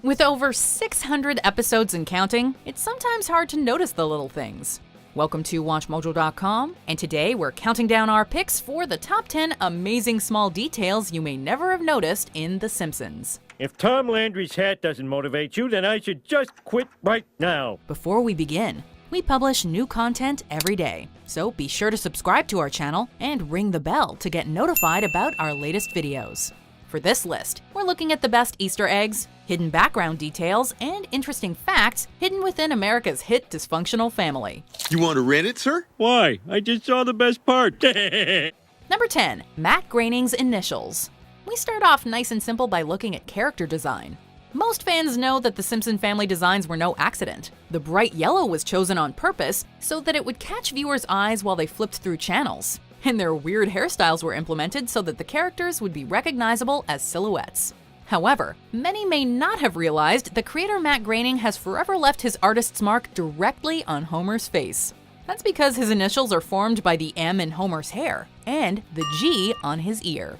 With over 600 episodes and counting, it's sometimes hard to notice the little things. Welcome to WatchMojo.com, and today we're counting down our picks for the top 10 amazing small details you may never have noticed in The Simpsons. If Tom Landry's hat doesn't motivate you, then I should just quit right now. Before we begin, we publish new content every day, so be sure to subscribe to our channel and ring the bell to get notified about our latest videos. For this list, we're looking at the best Easter eggs, hidden background details, and interesting facts hidden within America's hit dysfunctional family. You want to rent it, sir? Why? I just saw the best part. Number 10. Matt Groening's initials. We start off nice and simple by looking at character design. Most fans know that the Simpson family designs were no accident. The bright yellow was chosen on purpose so that it would catch viewers' eyes while they flipped through channels. And their weird hairstyles were implemented so that the characters would be recognizable as silhouettes. However, many may not have realized that creator Matt Groening has forever left his artist's mark directly on Homer's face. That's because his initials are formed by the M in Homer's hair and the G on his ear.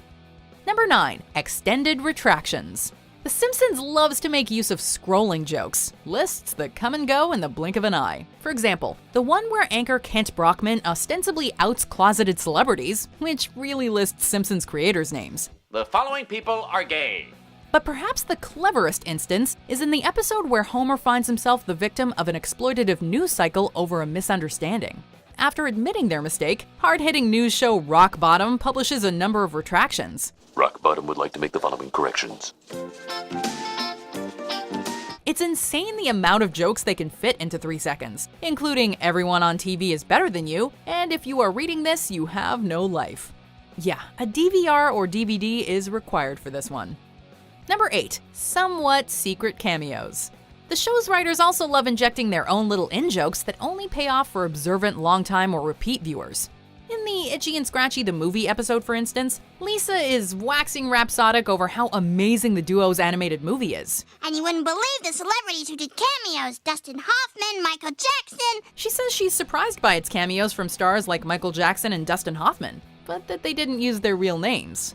Number 9. Extended retractions. The Simpsons loves to make use of scrolling jokes, lists that come and go in the blink of an eye. For example, the one where anchor Kent Brockman ostensibly outs closeted celebrities, which really lists Simpsons creators' names. The following people are gay. But perhaps the cleverest instance is in the episode where Homer finds himself the victim of an exploitative news cycle over a misunderstanding. After admitting their mistake, hard-hitting news show Rock Bottom publishes a number of retractions. Rock Bottom would like to make the following corrections. It's insane the amount of jokes they can fit into 3 seconds, including everyone on TV is better than you, and if you are reading this, you have no life. Yeah, a DVR or DVD is required for this one. Number 8. Somewhat secret cameos. The show's writers also love injecting their own little in-jokes that only pay off for observant long-time or repeat viewers. In the Itchy and Scratchy the Movie episode, for instance, Lisa is waxing rhapsodic over how amazing the duo's animated movie is. And you wouldn't believe the celebrities who did cameos. Dustin Hoffman, Michael Jackson. She says she's surprised by its cameos from stars like Michael Jackson and Dustin Hoffman, but that they didn't use their real names.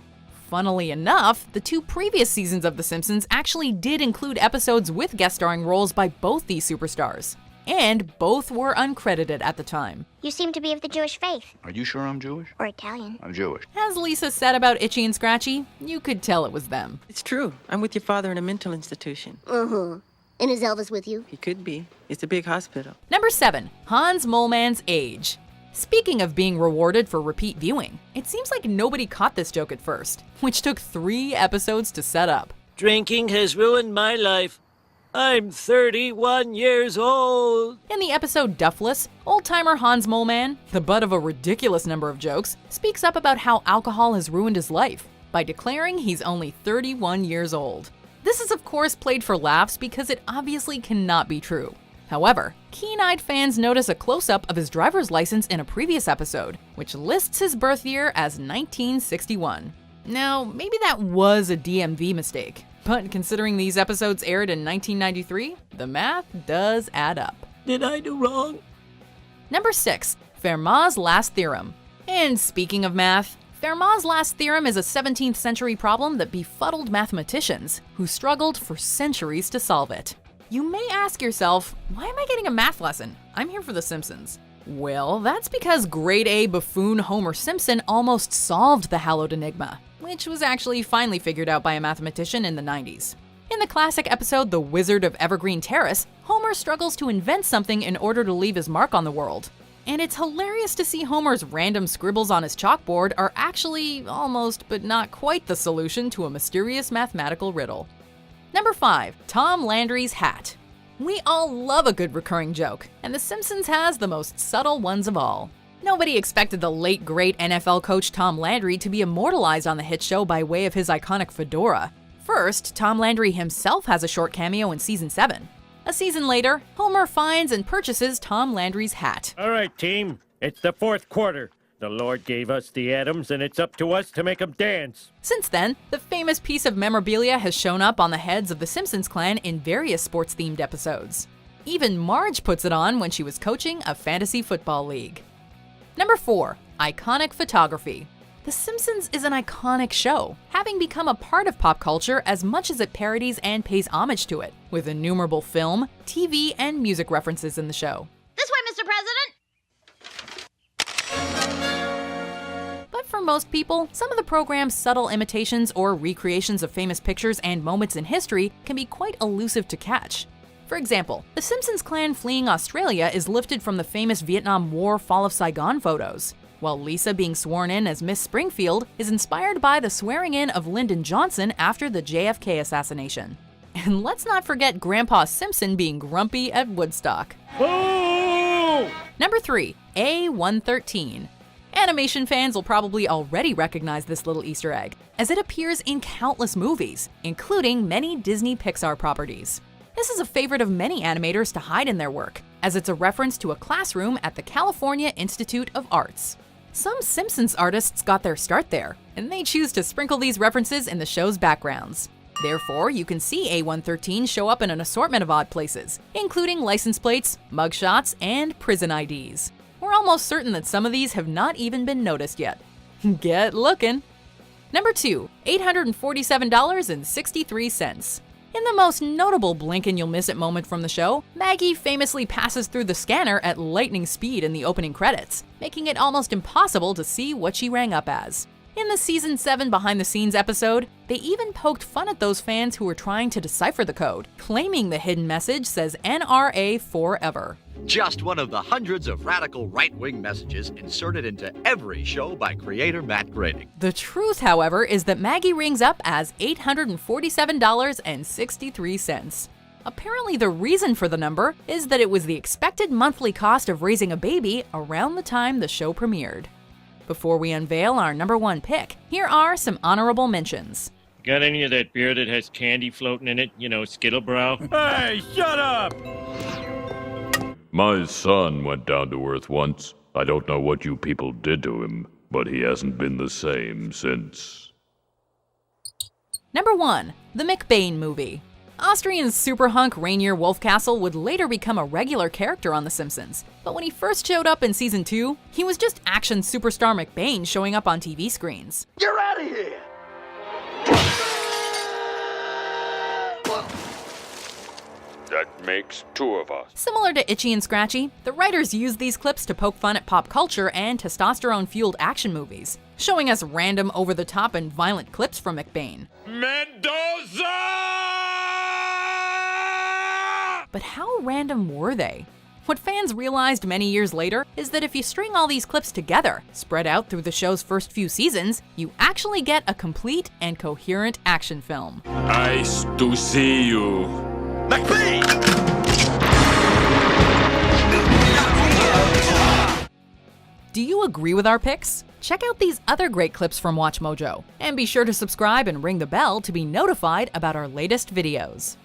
Funnily enough, the 2 previous seasons of The Simpsons actually did include episodes with guest starring roles by both these superstars. And both were uncredited at the time. You seem to be of the Jewish faith. Are you sure I'm Jewish? Or Italian. I'm Jewish. As Lisa said about Itchy and Scratchy, you could tell it was them. It's true. I'm with your father in a mental institution. Uh-huh. And is Elvis with you? He could be. It's a big hospital. Number 7. Hans Moleman's age. Speaking of being rewarded for repeat viewing, it seems like nobody caught this joke at first, which took 3 episodes to set up. Drinking has ruined my life. I'm 31 years old. In the episode Duffless, old-timer Hans Moleman, the butt of a ridiculous number of jokes, speaks up about how alcohol has ruined his life by declaring he's only 31 years old. This is of course played for laughs because it obviously cannot be true. However, keen-eyed fans notice a close-up of his driver's license in a previous episode, which lists his birth year as 1961. Now, maybe that was a DMV mistake, but considering these episodes aired in 1993, the math does add up. Did I do wrong? Number 6. Fermat's Last Theorem. And speaking of math, Fermat's Last Theorem is a 17th century problem that befuddled mathematicians, who struggled for centuries to solve it. You may ask yourself, why am I getting a math lesson? I'm here for The Simpsons. Well, that's because grade A buffoon Homer Simpson almost solved the hallowed enigma, which was actually finally figured out by a mathematician in the 90s. In the classic episode The Wizard of Evergreen Terrace, Homer struggles to invent something in order to leave his mark on the world. And it's hilarious to see Homer's random scribbles on his chalkboard are actually almost but not quite the solution to a mysterious mathematical riddle. Number 5. Tom Landry's Hat. We all love a good recurring joke, and The Simpsons has the most subtle ones of all. Nobody expected the late great NFL coach Tom Landry to be immortalized on the hit show by way of his iconic fedora. First, Tom Landry himself has a short cameo in season 7. A season later, Homer finds and purchases Tom Landry's hat. All right, team. It's the 4th quarter. The Lord gave us the atoms, and it's up to us to make them dance. Since then, the famous piece of memorabilia has shown up on the heads of the Simpsons clan in various sports-themed episodes. Even Marge puts it on when she was coaching a fantasy football league. Number 4. Iconic photography. The The Simpsons is an iconic show, having become a part of pop culture as much as it parodies and pays homage to it, with innumerable film, TV, and music references in the show. This way, Mr. President. But for most people, some of the program's subtle imitations or recreations of famous pictures and moments in history can be quite elusive to catch. For example, the Simpsons clan fleeing Australia is lifted from the famous Vietnam War Fall of Saigon photos, while Lisa being sworn in as Miss Springfield is inspired by the swearing in of Lyndon Johnson after the JFK assassination. And let's not forget Grandpa Simpson being grumpy at Woodstock. Boo! Number 3, A113. Animation fans will probably already recognize this little Easter egg, as it appears in countless movies, including many Disney Pixar properties. This is a favorite of many animators to hide in their work, as it's a reference to a classroom at the California Institute of Arts. Some Simpsons artists got their start there, and they choose to sprinkle these references in the show's backgrounds. Therefore, you can see A113 show up in an assortment of odd places, including license plates, mugshots, and prison IDs. We're almost certain that some of these have not even been noticed yet. Get looking! Number 2, $847.63. In the most notable blink and you'll miss it moment from the show, Maggie famously passes through the scanner at lightning speed in the opening credits, making it almost impossible to see what she rang up as. In the Season 7 behind-the-scenes episode, they even poked fun at those fans who were trying to decipher the code, claiming the hidden message says NRA forever. Just one of the hundreds of radical right-wing messages inserted into every show by creator Matt Groening. The truth, however, is that Maggie rings up as $847.63. Apparently, the reason for the number is that it was the expected monthly cost of raising a baby around the time the show premiered. Before we unveil our number 1 pick, here are some honorable mentions. Got any of that beer that has candy floating in it? You know, Skittlebrow? Hey, shut up! My son went down to Earth once. I don't know what you people did to him, but he hasn't been the same since. Number 1, the McBain movie. Austrian super hunk Rainier Wolfcastle would later become a regular character on The Simpsons, but when he first showed up in Season 2, he was just action superstar McBain showing up on TV screens. You're out of here! That makes 2 of us. Similar to Itchy and Scratchy, the writers used these clips to poke fun at pop culture and testosterone-fueled action movies, showing us random over-the-top and violent clips from McBain. Mendoza! But how random were they? What fans realized many years later is that if you string all these clips together, spread out through the show's first few seasons, you actually get a complete and coherent action film. Nice to see you. McBain! Do you agree with our picks? Check out these other great clips from WatchMojo, and be sure to subscribe and ring the bell to be notified about our latest videos.